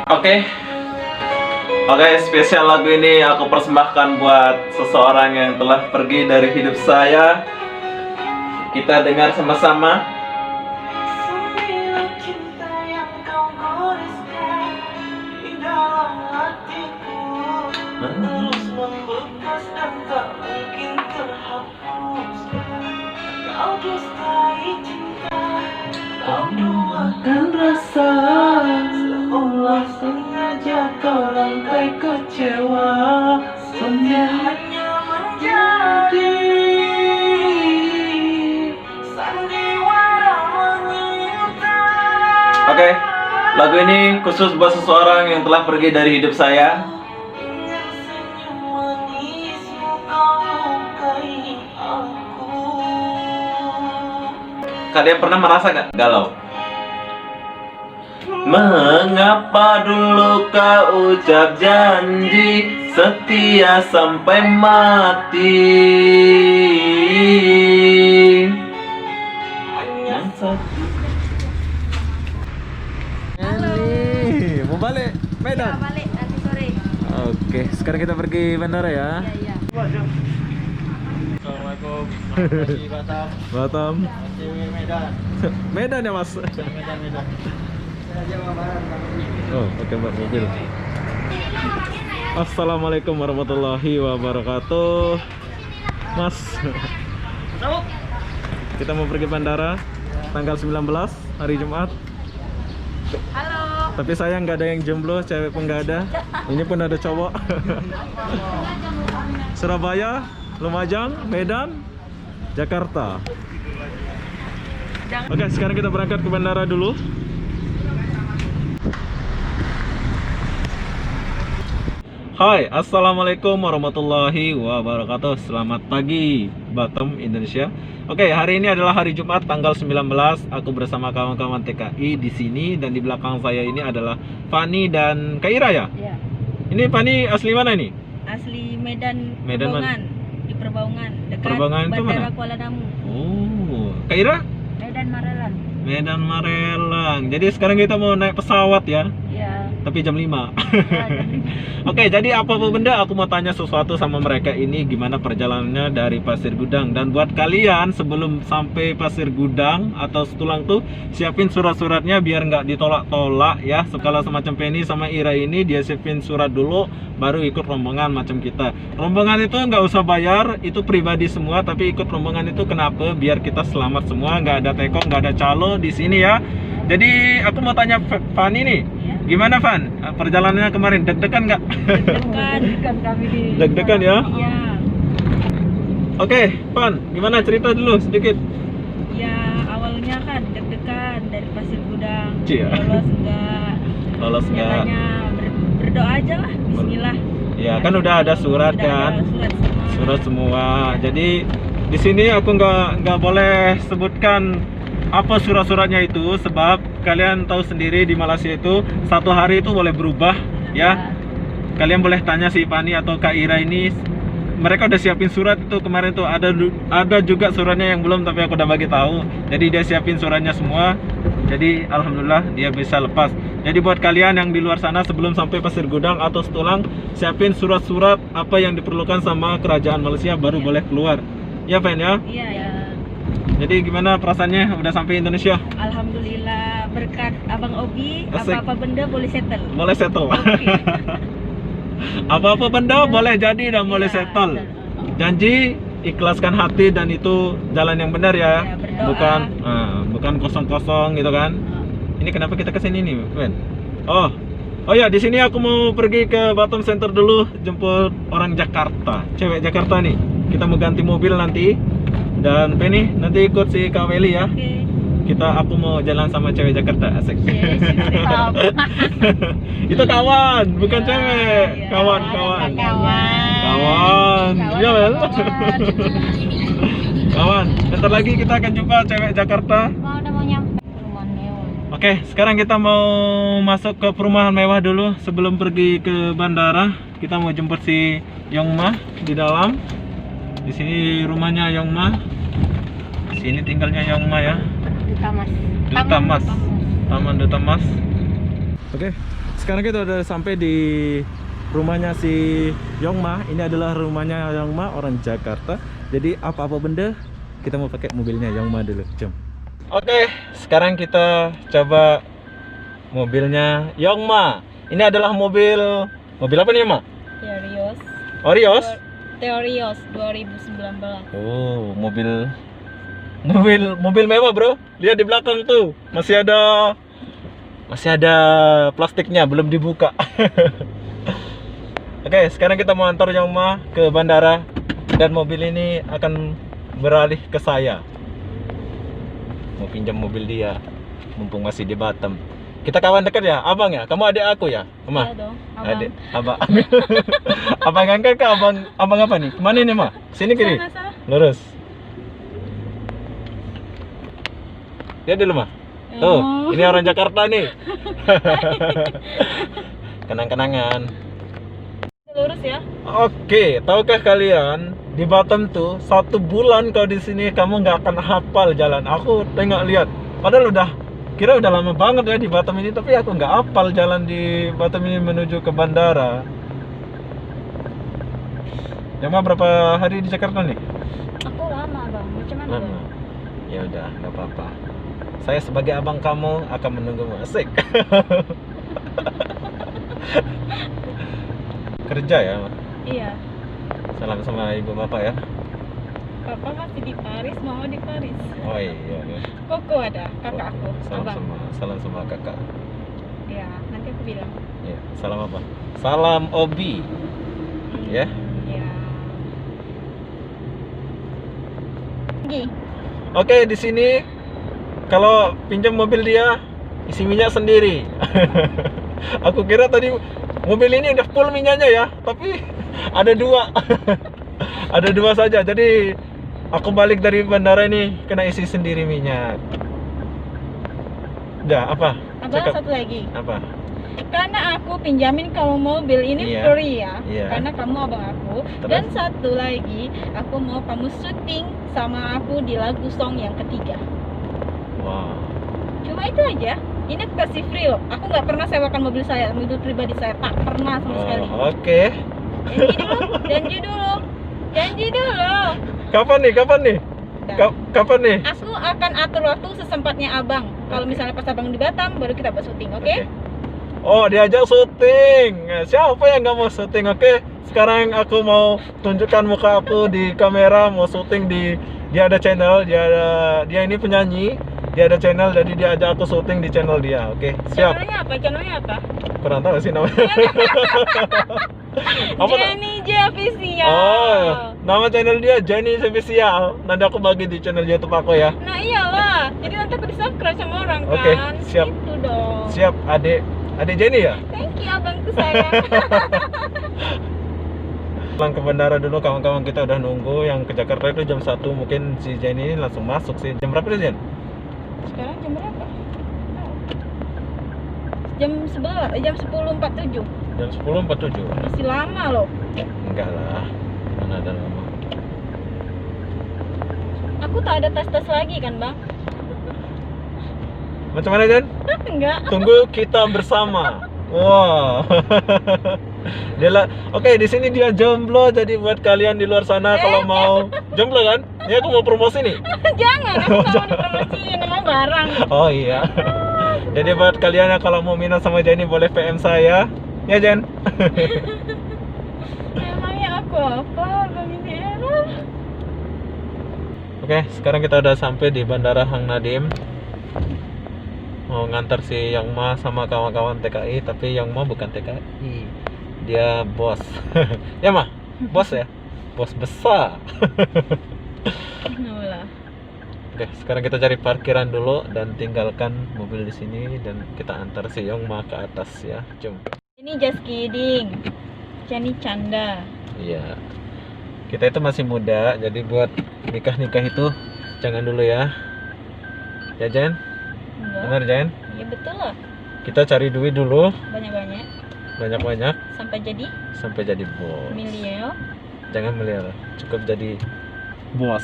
Oke, spesial lagu ini aku persembahkan buat seseorang yang telah pergi dari hidup saya. Kita dengar sama-sama. Menuakan rasa seolah sengaja kau langkai kecewa. Hanya menjadi sandiwara menyinta. Oke, lagu ini khusus buat seseorang yang telah pergi dari hidup saya. Kalian pernah merasa gak galau? Mengapa dulu kau ucap janji setia sampai mati? Eli, mau balik Medan? Ya, balik nanti sore. Oke, sekarang kita pergi bandara ya. Iya. Assalamualaikum. Masih Batam, Batam. masih Medan, Medan ya mas? Medan. Saya Jawa Barat. Oh, oke mbak, mobil. Assalamualaikum warahmatullahi wabarakatuh. Mas, kita mau pergi bandara tanggal 19 hari Jumat. Halo. Tapi saya nggak ada yang jomblo, cewek pun nggak ada. Ini pun ada cowok. Surabaya, Lumajang, Medan, Jakarta. Oke, sekarang kita berangkat ke bandara dulu. Hai, assalamualaikum warahmatullahi wabarakatuh. Selamat pagi Batam, Indonesia. Oke, hari ini adalah hari Jumat tanggal 19. Aku bersama kawan-kawan TKI di sini, dan di belakang saya ini adalah Fani dan Kaira ya. Ya. Ini Fani asli mana ini? Asli Medan, Medan Perbaungan. Di Perbaungan, dekat Perbaungan itu Bandara mana? Kuala Namu. Oh, Kaira? Medan Marelan. Medan Marelang. Jadi sekarang kita mau naik pesawat ya. Ya. Tapi jam 5. Ya, Oke, jadi apa-apa benda aku mau tanya sesuatu sama mereka ini, gimana perjalanannya dari Pasir Gudang. Dan buat kalian sebelum sampai Pasir Gudang atau Setulang tuh, siapin surat-suratnya biar nggak ditolak-tolak ya. Kalau semacam Penny sama Ira ini, dia siapin surat dulu baru ikut rombongan macam kita. Rombongan itu nggak usah bayar, itu pribadi semua, tapi ikut rombongan itu kenapa? Biar kita selamat semua, nggak ada teko, nggak ada calo di sini ya. Jadi aku mau tanya Fani nih, gimana Van? Perjalanannya kemarin deg-degan nggak? Deg-degan kami di. Deg-degan ya? Iya. Oke, Van, gimana cerita dulu sedikit? Ya, awalnya kan deg-degan dari Pasir Gudang. Cia. Lolos enggak? Lolos nggak? Berdoa aja lah, bismillah. Ya kan udah ada surat Udah kan? ada surat semua. Surat semua. Jadi di sini aku nggak boleh sebutkan apa surat-suratnya itu, sebab kalian tahu sendiri di Malaysia itu satu hari itu boleh berubah ya. Kalian boleh tanya si Fani atau Kak Ira ini, mereka udah siapin surat itu kemarin tuh, ada juga suratnya yang belum, tapi aku udah bagi tahu. Jadi dia siapin suratnya semua. Jadi alhamdulillah dia bisa lepas. Jadi buat kalian yang di luar sana sebelum sampai Pasir Gudang atau Setulang, siapin surat-surat apa yang diperlukan sama kerajaan Malaysia baru boleh keluar. Ya Fan ya? Iya ya. Jadi gimana perasaannya udah sampai Indonesia? Alhamdulillah, berkat Abang Obi, Asik. apa-apa benda boleh settle. Boleh settle. Oke. Apa-apa benda boleh jadi dan boleh Iya, settle. betul. Janji ikhlaskan hati dan itu jalan yang benar ya. Iya, berdoa. Bukan kosong-kosong gitu kan. Ini kenapa kita kesini nih, Ben? Oh ya, di sini aku mau pergi ke Batam Center dulu jemput orang Jakarta, cewek Jakarta nih. Kita mau ganti mobil nanti. Dan Penny nanti ikut si Kak Meli ya. Oke. Aku mau jalan sama cewek Jakarta, asik. Yes, siap. Itu kawan, bukan Iya, cewek. iya. Kawan. Iya, Mel. Kawan. Bentar lagi kita akan jumpa cewek Jakarta. Udah mau nyampe rumah Neon. Oke, sekarang kita mau masuk ke perumahan mewah dulu sebelum pergi ke bandara. Kita mau jemput si Yongma di dalam. Di sini rumahnya Yongma. Di sini tinggalnya Yongma ya. Duta Mas. Duta Mas. Taman Duta Mas. Oke, sekarang kita udah sampai di rumahnya si Yongma. Ini adalah rumahnya Yongma, orang Jakarta. Jadi apa-apa benda kita mau pakai mobilnya Yongma dulu. Jom. Oke, sekarang kita coba mobilnya Yongma. Ini adalah mobil apa nih, Ma? Terios. Orios? Terios 2019. Oh, mobil mewah, Bro. Lihat di belakang tuh. Masih ada plastiknya, belum dibuka. Oke, sekarang kita mau antar Yongma ke bandara dan mobil ini akan beralih ke saya. Mau pinjam mobil dia, mumpung masih di Batam. Kita kawan dekat ya, abang ya. Kamu adik aku ya, Ma? Iya dong, abang. Adik, abang. Abang angkat ke abang apa nih? Kemana nih, Ma? Sini kiri. Sana. Lurus. Lihat dulu, Ma. Tuh, Oh. ini orang Jakarta nih. Kenang-kenangan. Lurus ya. Oke, tahukah kalian di Batam tuh 1 bulan kau di sini kamu nggak akan hafal jalan. Aku tengok lihat, padahal udah lama banget ya di Batam ini, tapi aku nggak hafal jalan di Batam ini menuju ke bandara. Yama berapa hari di Jakarta nih? Aku lama bang, macam mana Lama. bang? Ya udah, nggak apa-apa. Saya sebagai abang kamu akan menunggumu. Asik. Kerja ya, Ma? Iya. Salam sama ibu bapak ya. Papa masih di Paris, mama di Paris. Oh iya. Koko ada, kakak aku, abang. Salam sama kakak. Ya, nanti aku bilang. Ya, salam apa? Salam Obi. Ya. Ya. Pergi. Oke, di sini kalau pinjam mobil dia isi minyak sendiri. Aku kira tadi mobil ini udah full minyaknya ya, tapi ada 2. Ada 2 saja. Jadi aku balik dari bandara ini kena isi sendiri minyak. Udah, apa? Abang Cakap. satu lagi. Apa? Karena aku pinjamin kamu mobil ini Iya. free ya. Iya. Karena kamu abang aku. Terus? Dan satu lagi, aku mau kamu syuting sama aku di lagu song yang ketiga. Wow. Cuma itu aja. Ini aku kasih free loh. Aku nggak pernah sewakan mobil saya, mobil pribadi saya tak pernah sama sekali. Oh, oke. Janji dulu. Kapan nih? Dah. Kapan nih? Aku akan atur waktu sesempatnya abang. Kalau Oke. misalnya pas abang di Batam, baru kita buat syuting, oke? Oh, diajak syuting. Siapa yang nggak mau syuting? Oke. Sekarang aku mau tunjukkan muka aku di kamera, mau syuting dia ada channel, dia ini penyanyi, dia ada channel, jadi dia ajak aku syuting di channel dia. Oke, siap. Channelnya apa? Kurang tahu sih namanya. Apa? Jenny J Official. Oh, nama channel dia Jenny Official. Nanti aku bagi di channel YouTube aku ya. Nah iyalah, jadi nanti aku di-subscribe sama orang kan. Oke, siap. Gitu dong. Siap, adik Jenny ya? Thank you abangku sayang. Pulang ke bandara dulu, kawan-kawan kita udah nunggu. Yang ke Jakarta itu jam 1, mungkin si Jenny ini langsung masuk sih. Jam berapa sih, Jen? Sekarang jam berapa? Jam 10.47. Jam 10.47. Masih lama loh. Enggak lah, mana ada lama. Aku tak ada tes-tes lagi kan bang? Macam mana, Jen? Enggak. Tunggu kita bersama. Wow. Oke, di sini dia jomblo, jadi buat kalian di luar sana kalau mau jomblo kan? Ya, aku mau promosi nih. Jangan, aku nggak mau dipromosiin, emang barang. Oh iya. Jadi buat kalian yang kalau mau minat sama Jenny boleh PM saya. Ya, Jen. Emangnya aku apa bang ini era? Oke, sekarang kita udah sampai di Bandara Hang Nadim. Mau ngantar si Yongma sama kawan-kawan TKI, tapi Yongma bukan TKI. Dia bos. Ya, Ma? Bos ya? Bos besar. Nolah. Oke, sekarang kita cari parkiran dulu dan tinggalkan mobil di sini dan kita antar si Yongma ke atas ya. Jom. Ini just kidding. Jenny canda. Iya. Kita itu masih muda, jadi buat nikah-nikah itu jangan dulu ya. Ya, Jen? Enggak. Benar, Jen? Ya betul lah. Kita cari duit dulu Banyak-banyak banyak-banyak sampai jadi bos. miliar. Jangan miliar, cukup jadi bos.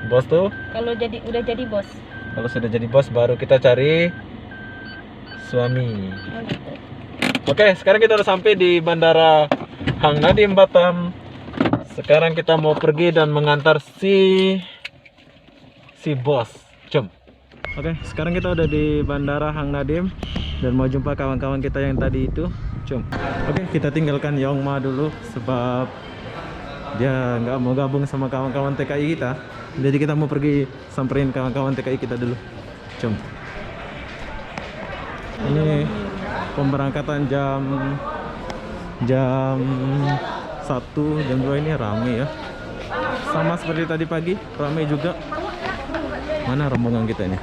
Bos tuh Kalau udah jadi bos. kalau sudah jadi bos baru kita cari suami. Oh gitu. Oke, sekarang kita udah sampai di Bandara Hang Nadim Batam. Sekarang kita mau pergi dan mengantar si bos. Jom. Oke, sekarang kita udah di Bandara Hang Nadim dan mau jumpa kawan-kawan kita yang tadi itu. Jom. Oke, kita tinggalkan Yongma dulu sebab dia nggak mau gabung sama kawan-kawan TKI kita. Jadi kita mau pergi samperin kawan-kawan TKI kita dulu. Jom. Ini pemberangkatan jam 1, jam 2 ini rame ya. Sama seperti tadi pagi, rame juga. Mana rombongan kita ini?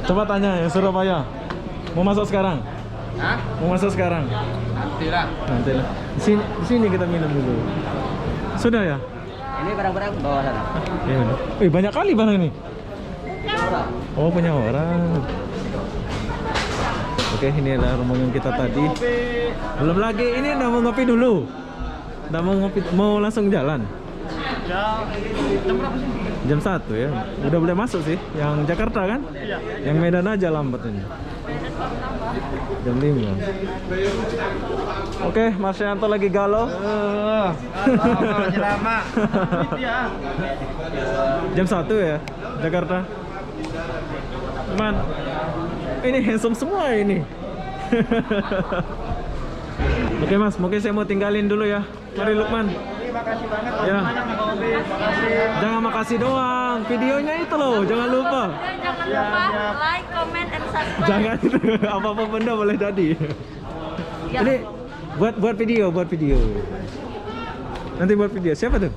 Coba tanya yang Surabaya, mau masuk sekarang? Hah? Mau masuk sekarang? Nanti lah. Nanti lah. Di sini kita minum dulu. Sudah ya? Ini barang-barang bawa sana. Ya udah. Banyak kali barang ini. Oh, punya orang. Oke, ini adalah rombongan kita tadi. Belum lagi, ini udah mau ngopi dulu. Udah mau ngopi, mau langsung jalan. Jam berapa sih? Jam 1 ya. Udah boleh masuk sih. Yang Jakarta kan? Iya. Yang Medan aja lambat ini. Jam 5. Oke, Mas Yanto lagi galau. Masih lama. Jam 1 ya, Jakarta. Man, ini handsome semua ini. Oke Mas, mungkin saya mau tinggalin dulu ya. Mari Lukman. Makasih banget. Ya. Makasih. Jangan makasih doang, videonya itu loh, jangan lupa. Jangan lupa like, comment, and subscribe. Jangan itu, apa-apa benda boleh jadi. Ya. Ini buat video. Nanti buat video. Siapa tuh?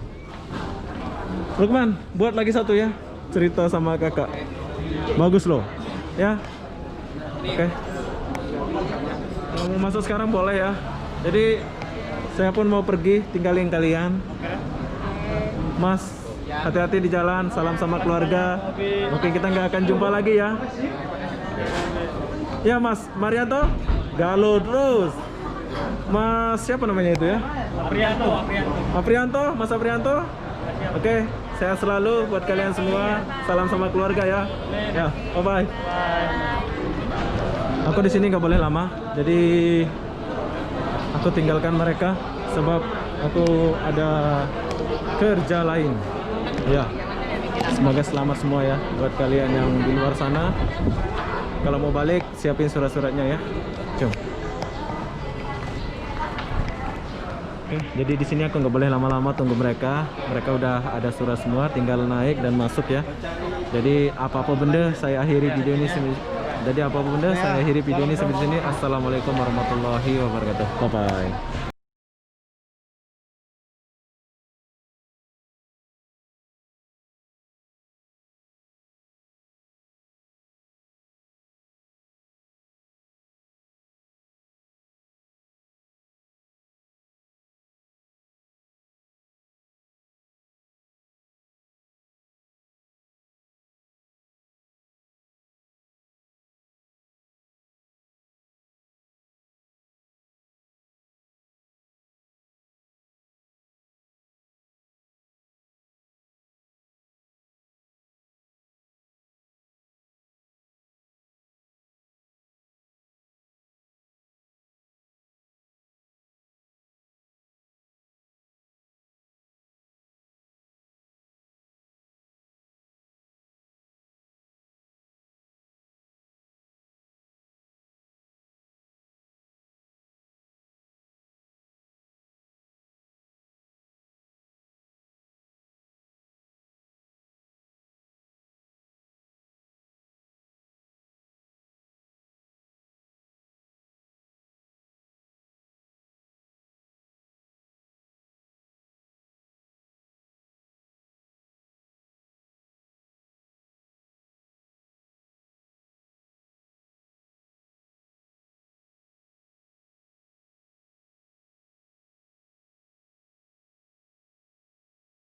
Lukman, buat lagi satu ya. Cerita sama kakak. Bagus loh. Ya. Oke. Kalau mau masuk sekarang boleh ya. Jadi saya pun mau pergi, tinggalin kalian. Mas, hati-hati di jalan. Salam sama keluarga. Mungkin kita nggak akan jumpa lagi ya. Ya Mas Marianto, galau terus. Mas siapa namanya itu ya? Aprianto, Mas Aprianto. Oke, sehat selalu buat kalian semua. Salam sama keluarga ya. Ya, bye bye. Aku di sini nggak boleh lama, jadi aku tinggalkan mereka sebab aku ada kerja lain. Ya, semoga selamat semua ya buat kalian yang di luar sana. Kalau mau balik, siapin surat-suratnya ya. Jom. Oke, jadi di sini aku nggak boleh lama-lama tunggu mereka. Mereka udah ada surat semua, tinggal naik dan masuk ya. Jadi apa-apa benda saya akhiri video ini. Jadi apa-apa benda saya akhiri video ini sampai di sini. Assalamualaikum warahmatullahi wabarakatuh. Bye bye.